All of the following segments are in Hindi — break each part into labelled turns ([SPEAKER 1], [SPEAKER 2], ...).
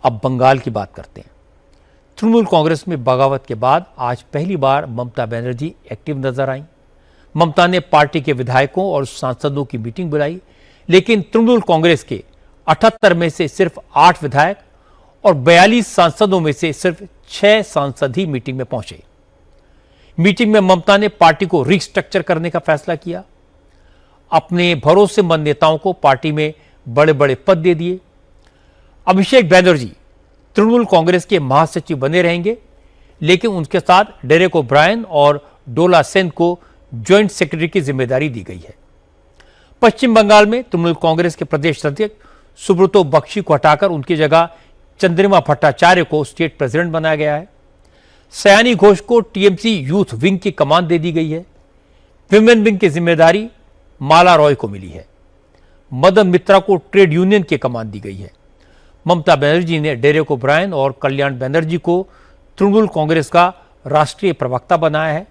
[SPEAKER 1] अब बंगाल की बात करते हैं। तृणमूल कांग्रेस में बगावत के बाद आज पहली बार ममता बनर्जी एक्टिव नजर आई। ममता ने पार्टी के विधायकों और सांसदों की मीटिंग बुलाई, लेकिन तृणमूल कांग्रेस के 78 में से सिर्फ 8 विधायक और 42 सांसदों में से सिर्फ 6 सांसद ही मीटिंग में पहुंचे। मीटिंग में ममता ने पार्टी को रिस्ट्रक्चर करने का फैसला किया। अपने भरोसेमंद नेताओं को पार्टी में बड़े बड़े पद दे दिए। अभिषेक बैनर्जी तृणमूल कांग्रेस के महासचिव बने रहेंगे, लेकिन उनके साथ डेरेक ओब्रायन और डोला सेन को ज्वाइंट सेक्रेटरी की जिम्मेदारी दी गई है। पश्चिम बंगाल में तृणमूल कांग्रेस के प्रदेश अध्यक्ष सुब्रतो बख्शी को हटाकर उनकी जगह चंद्रिमा भट्टाचार्य को स्टेट प्रेसिडेंट बनाया गया है। सयानी घोष को टीएमसी यूथ विंग की कमान दे दी गई है। विमेन विंग की जिम्मेदारी माला रॉय को मिली है। मदन मित्रा को ट्रेड यूनियन की कमान दी गई है। ममता बनर्जी ने डेरेक ओब्रायन और कल्याण बनर्जी को तृणमूल कांग्रेस का राष्ट्रीय प्रवक्ता बनाया है,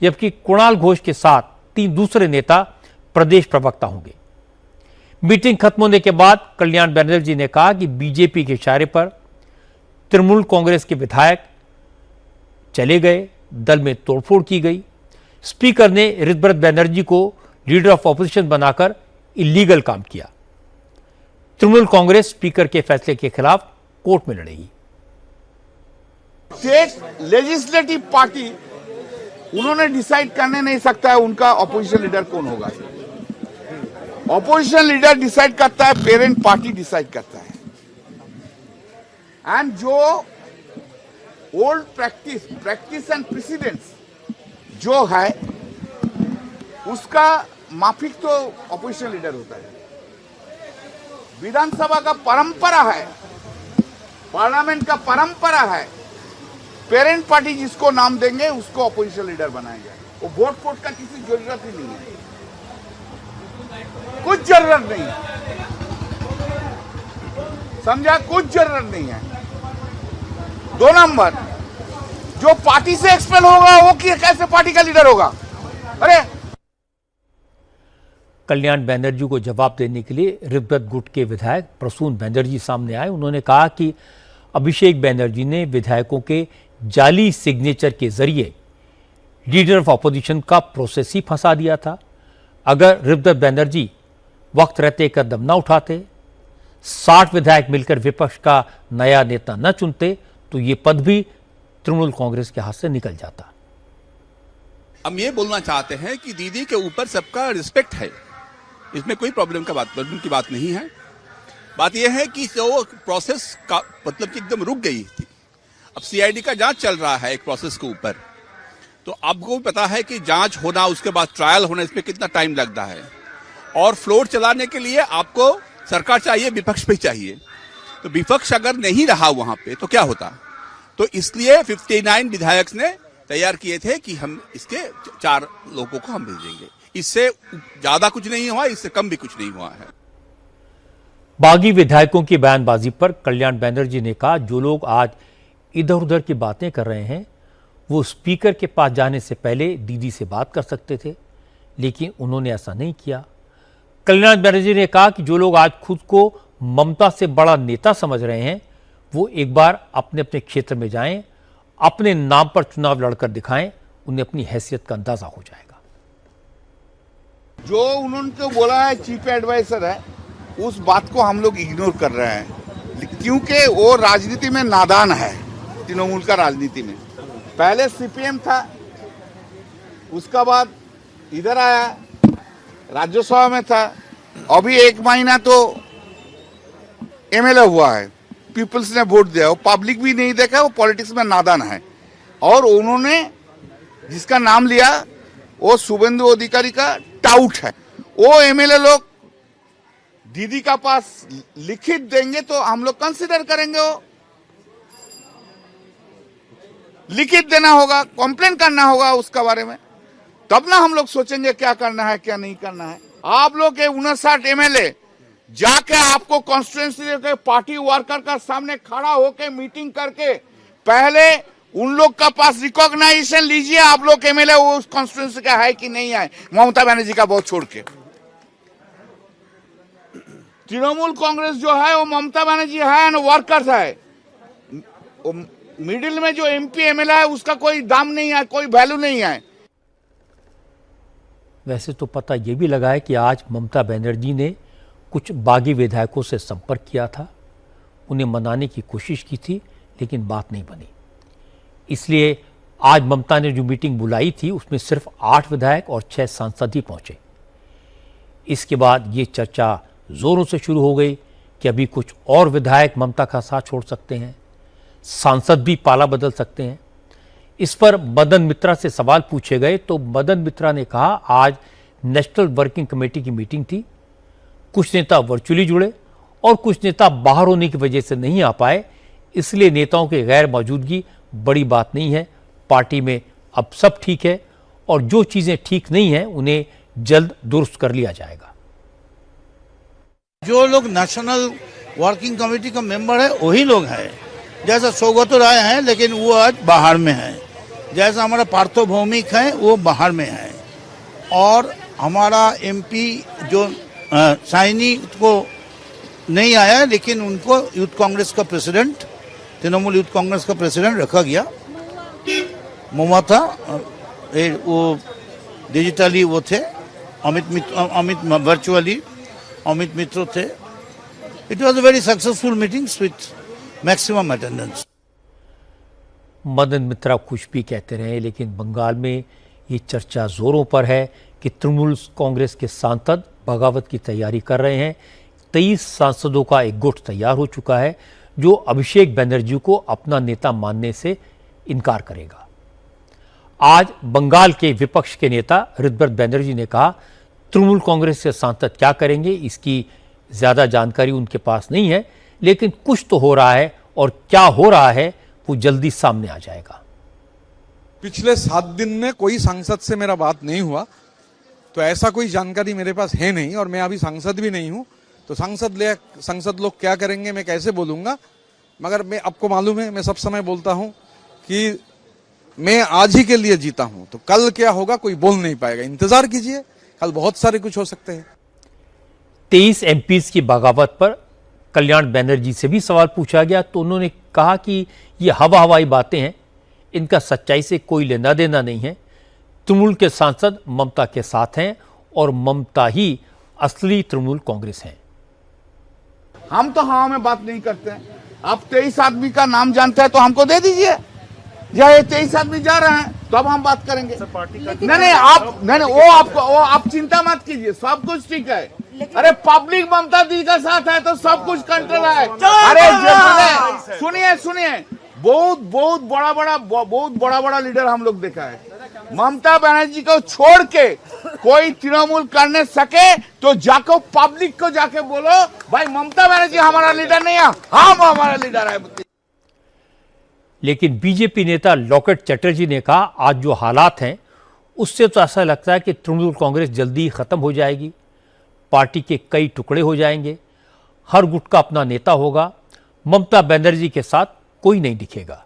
[SPEAKER 1] जबकि कुणाल घोष के साथ 3 दूसरे नेता प्रदेश प्रवक्ता होंगे। मीटिंग खत्म होने के बाद कल्याण बनर्जी ने कहा कि बीजेपी के इशारे पर तृणमूल कांग्रेस के विधायक चले गए, दल में तोड़फोड़ की गई। स्पीकर ने ऋतव्रत बनर्जी को लीडर ऑफ ऑपोजिशन बनाकर इलीगल काम किया। तृणमूल कांग्रेस स्पीकर के फैसले के खिलाफ कोर्ट में लड़ेगी।
[SPEAKER 2] स्टेट लेजिस्लेटिव पार्टी उन्होंने डिसाइड करने नहीं सकता है उनका ऑपोजिशन लीडर कौन होगा। ऑपोजिशन लीडर डिसाइड करता है, पेरेंट पार्टी डिसाइड करता है। एंड जो ओल्ड प्रैक्टिस एंड प्रेसिडेंस जो है उसका माफिक तो ऑपोजिशन लीडर होता है। विधानसभा का परंपरा है, पार्लियामेंट का परंपरा है, पेरेंट पार्टी जिसको नाम देंगे उसको ऑपोजिशन लीडर बनाएंगे। वो वोट का किसी जरूरत ही नहीं है, कुछ जरूरत नहीं है, समझा, कुछ जरूरत नहीं है। 2 नंबर, जो पार्टी से एक्सपेल होगा वो कैसे पार्टी का लीडर होगा? अरे
[SPEAKER 1] कल्याण बनर्जी को जवाब देने के लिए ऋतव्रत गुट के विधायक प्रसून बनर्जी सामने आए। उन्होंने कहा कि अभिषेक बनर्जी ने विधायकों के जाली सिग्नेचर के जरिए लीडर ऑफ ऑपोजिशन का प्रोसेस ही फंसा दिया था। अगर ऋतव्रत बनर्जी वक्त रहते कदम न उठाते, 60 विधायक मिलकर विपक्ष का नया नेता न चुनते, तो ये पद भी तृणमूल कांग्रेस के हाथ से निकल जाता।
[SPEAKER 3] हम ये बोलना चाहते हैं कि दीदी के ऊपर सबका रिस्पेक्ट है, इसमें कोई प्रॉब्लम की बात नहीं है। बात यह है कि जो प्रोसेस का मतलब कि एकदम रुक गई थी। अब सीआईडी का जांच चल रहा है एक प्रोसेस के ऊपर, तो आपको पता है कि जांच होना, उसके बाद ट्रायल होना, इसमें कितना टाइम लगता है। और फ्लोर चलाने के लिए आपको सरकार चाहिए, विपक्ष भी चाहिए। तो विपक्ष अगर नहीं रहा वहां पे तो क्या होता? तो इसलिए 59 विधायक ने तैयार किए थे कि हम इसके 4 लोगों को हम भेजेंगे। इससे ज्यादा कुछ नहीं हुआ, इससे कम भी कुछ नहीं हुआ है।
[SPEAKER 1] बागी विधायकों की बयानबाजी पर कल्याण बनर्जी ने कहा, जो लोग आज इधर उधर की बातें कर रहे हैं वो स्पीकर के पास जाने से पहले दीदी से बात कर सकते थे, लेकिन उन्होंने ऐसा नहीं किया। कल्याण बनर्जी ने कहा कि जो लोग आज खुद को ममता से बड़ा नेता समझ रहे हैं वो एक बार अपने अपने क्षेत्र में जाएं, अपने नाम पर चुनाव लड़कर दिखाएं, उन्हें अपनी हैसियत का अंदाजा हो जाएगा।
[SPEAKER 2] जो उन्होंने तो बोला है चीफ एडवाइजर है, उस बात को हम लोग इग्नोर कर रहे हैं, क्योंकि वो राजनीति में नादान है। तृणमूल का राजनीति में पहले सीपीएम था, उसका बाद इधर आया, राज्यसभा में था, अभी 1 महीना तो एमएलए हुआ है। पीपल्स ने वोट दिया, वो पब्लिक भी नहीं देखा, वो पॉलिटिक्स में नादान है। और उन्होंने जिसका नाम लिया वो शुभेंदु अधिकारी का टाउट है। वो एमएलए लोग दीदी का पास लिखित देंगे तो हम लोग कंसिडर करेंगे। वो लिखित देना होगा, कंप्लेन करना होगा उसका बारे में, तब ना हम लोग सोचेंगे क्या करना है क्या नहीं करना है। आप लोग के 59 एमएलए जाके आपको कॉन्स्टिट्यूएंसी के पार्टी वर्कर का सामने खड़ा होके मीटिंग करके पहले उन लोग का पास रिकॉग्नाइजेशन लीजिए। आप लोग एमएलए वो उस कॉन्स्टिट्यूएंसी का है कि नहीं है, ममता बनर्जी का बहुत छोड़ के। तृणमूल कांग्रेस जो है वो ममता बनर्जी है और वर्कर्स है, मिडिल में जो एमपी एमएलए है उसका कोई दाम नहीं है, कोई वैल्यू नहीं है।
[SPEAKER 1] वैसे तो पता ये भी लगा है कि आज ममता बनर्जी ने कुछ बागी विधायकों से संपर्क किया था, उन्हें मनाने की कोशिश की थी, लेकिन बात नहीं बनी। इसलिए आज ममता ने जो मीटिंग बुलाई थी उसमें सिर्फ 8 विधायक और 6 सांसद ही पहुंचे। इसके बाद ये चर्चा जोरों से शुरू हो गई कि अभी कुछ और विधायक ममता का साथ छोड़ सकते हैं, सांसद भी पाला बदल सकते हैं। इस पर मदन मित्रा से सवाल पूछे गए तो मदन मित्रा ने कहा, आज नेशनल वर्किंग कमेटी की मीटिंग थी, कुछ नेता वर्चुअली जुड़े और कुछ नेता बाहर होने की वजह से नहीं आ पाए, इसलिए नेताओं की गैर मौजूदगी बड़ी बात नहीं है। पार्टी में अब सब ठीक है और जो चीजें ठीक नहीं हैं उन्हें जल्द दुरुस्त कर लिया जाएगा।
[SPEAKER 4] जो लोग नेशनल वर्किंग कमेटी का मेंबर है वही लोग हैं। जैसा सौगत राय हैं लेकिन वो आज बाहर में हैं, जैसा हमारा पार्थो भौमिक है वो बाहर में है, और हमारा एमपी जो साइनी को नहीं आया लेकिन उनको यूथ कांग्रेस का प्रेसिडेंट, तृणमूल यूथ कांग्रेस का प्रेसिडेंट रखा गया। ममता वो डिजिटली वो थे, अमित वर्चुअली अमित मित्र थे। It was a very successful meetings with maximum attendance.
[SPEAKER 1] Madan Mitra कुछ भी कहते रहे, लेकिन बंगाल में ये चर्चा जोरों पर है कि तृणमूल कांग्रेस के सांसद बगावत की तैयारी कर रहे हैं। 23 सांसदों का एक गुट तैयार हो चुका है जो अभिषेक बनर्जी को अपना नेता मानने से इनकार करेगा। आज बंगाल के विपक्ष के नेता ऋतव्रत बनर्जी ने कहा, तृणमूल कांग्रेस के सांसद क्या करेंगे इसकी ज्यादा जानकारी उनके पास नहीं है, लेकिन कुछ तो हो रहा है और क्या हो रहा है वो जल्दी सामने आ जाएगा।
[SPEAKER 5] पिछले 7 दिन में कोई सांसद से मेरा बात नहीं हुआ, तो ऐसा कोई जानकारी मेरे पास है नहीं, और मैं अभी सांसद भी नहीं हूं, तो सांसद लोग क्या करेंगे मैं कैसे बोलूंगा। मगर मैं आपको मालूम है, मैं सब समय बोलता हूं कि मैं आज ही के लिए जीता हूं, तो कल क्या होगा कोई बोल नहीं पाएगा। इंतजार कीजिए, कल बहुत सारे कुछ हो सकते हैं।
[SPEAKER 1] 23 एमपीज की बगावत पर कल्याण बनर्जी से भी सवाल पूछा गया तो उन्होंने कहा कि ये हवाई बातें हैं, इनका सच्चाई से कोई लेना देना नहीं है। तृणमूल के सांसद ममता के साथ हैं और ममता ही असली तृणमूल कांग्रेस हैं।
[SPEAKER 2] हम तो हवा में बात नहीं करते हैं। आप 23 आदमी का नाम जानते हैं तो हमको दे दीजिए, या ये 23 आदमी जा रहे हैं तो अब हम बात करेंगे। नहीं, वो आप चिंता मत कीजिए, सब कुछ ठीक है। अरे पब्लिक ममता दी का साथ है तो सब कुछ कंट्रोल है। अरे सुनिए, बहुत बड़ा लीडर हम लोग देखा है। ममता बनर्जी को छोड़ के कोई तृणमूल करने सके तो जाको पब्लिक को जाके बोलो, भाई ममता बनर्जी हमारा लीडर नहीं है, हम हमारा लीडर है।
[SPEAKER 1] लेकिन बीजेपी नेता लॉकेट चटर्जी ने कहा, आज जो हालात हैं उससे तो ऐसा लगता है कि तृणमूल कांग्रेस जल्दी ही खत्म हो जाएगी, पार्टी के कई टुकड़े हो जाएंगे, हर गुट का अपना नेता होगा, ममता बनर्जी के साथ कोई नहीं दिखेगा।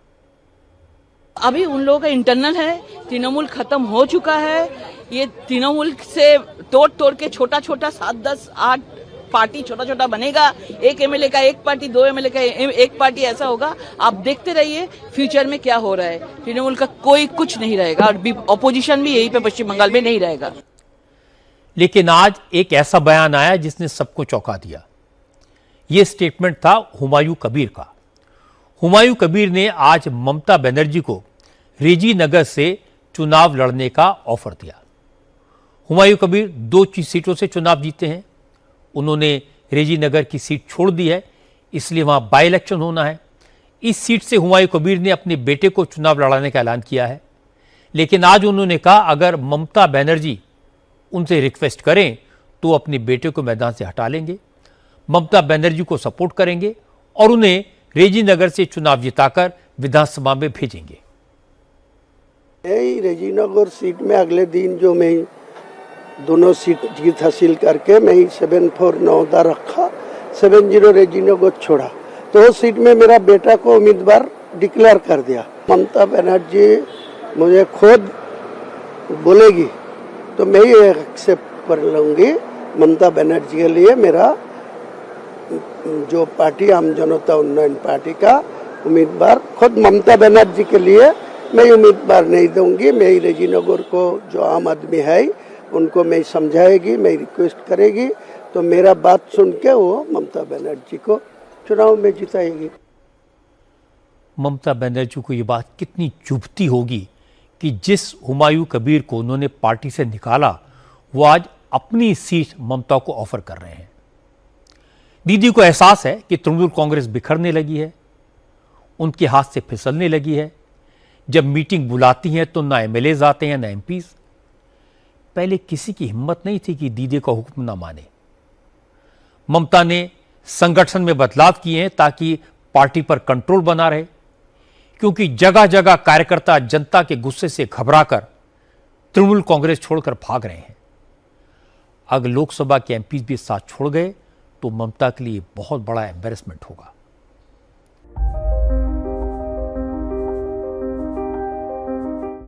[SPEAKER 6] अभी उन लोगों का इंटरनल है, तृणमूल खत्म हो चुका है। ये तृणमूल से तोड़ के छोटा 7, 10, 8 पार्टी छोटा बनेगा। एक एमएलए का एक पार्टी, 2 एमएलए का एक पार्टी, ऐसा होगा। आप देखते रहिए फ्यूचर में क्या हो रहा है। तृणमूल का कोई कुछ नहीं रहेगा और ऑपोजिशन भी यहीं पे पश्चिम बंगाल में नहीं रहेगा।
[SPEAKER 1] लेकिन आज एक ऐसा बयान आया जिसने सबको चौंका दिया। यह स्टेटमेंट था हुमायूं कबीर का। हुमायूं कबीर ने आज ममता बनर्जी को रेजी नगर से चुनाव लड़ने का ऑफर दिया। हुमायूं कबीर 2 सीटों से चुनाव जीते हैं। उन्होंने रेजी नगर की सीट छोड़ दी है, इसलिए वहां बाई इलेक्शन होना है। इस सीट से हुमायूं कबीर ने अपने बेटे को चुनाव लड़ाने का ऐलान किया है। लेकिन आज उन्होंने कहा, अगर ममता बनर्जी उनसे रिक्वेस्ट करें तो अपने बेटे को मैदान से हटा लेंगे, ममता बनर्जी को सपोर्ट करेंगे और उन्हें रेजी नगर से चुनाव जिताकर विधानसभा में भेजेंगे।
[SPEAKER 7] रेजी नगर सीट में अगले दिन जो मैं दोनों सीट जीत हासिल करके मैं 749 रखा, 70 रेजी नगर छोड़ा, तो उस सीट में मेरा बेटा को उम्मीदवार डिक्लेयर कर दिया। ममता बनर्जी मुझे खुद बोलेगी तो मैं ही एक्सेप्ट कर लूँगी। ममता बनर्जी के लिए मेरा जो पार्टी आम जनता उन्नयन पार्टी का उम्मीदवार खुद ममता बनर्जी के लिए मैं उम्मीदवार नहीं दूंगी। मेरी रेजीनगर को जो आम आदमी है उनको मैं समझाएगी, मैं रिक्वेस्ट करेगी, तो मेरा बात सुन के वो ममता बनर्जी को चुनाव में जिताएगी।
[SPEAKER 1] ममता बनर्जी को ये बात कितनी चुभती होगी कि जिस हुमायूं कबीर को उन्होंने पार्टी से निकाला वो आज अपनी सीट ममता को ऑफर कर रहे हैं। दीदी को एहसास है कि तृणमूल कांग्रेस बिखरने लगी है, उनके हाथ से फिसलने लगी है। जब मीटिंग बुलाती हैं तो ना एमएलए आते हैं ना एमपीज। पहले किसी की हिम्मत नहीं थी कि दीदी का हुक्म ना माने। ममता ने संगठन में बदलाव किए हैं ताकि पार्टी पर कंट्रोल बना रहे, क्योंकि जगह जगह कार्यकर्ता जनता के गुस्से से घबराकर तृणमूल कांग्रेस छोड़कर भाग रहे हैं। अगर लोकसभा के एमपीज भी साथ छोड़ गए तो ममता के लिए बहुत बड़ा एम्बैरेसमेंट होगा।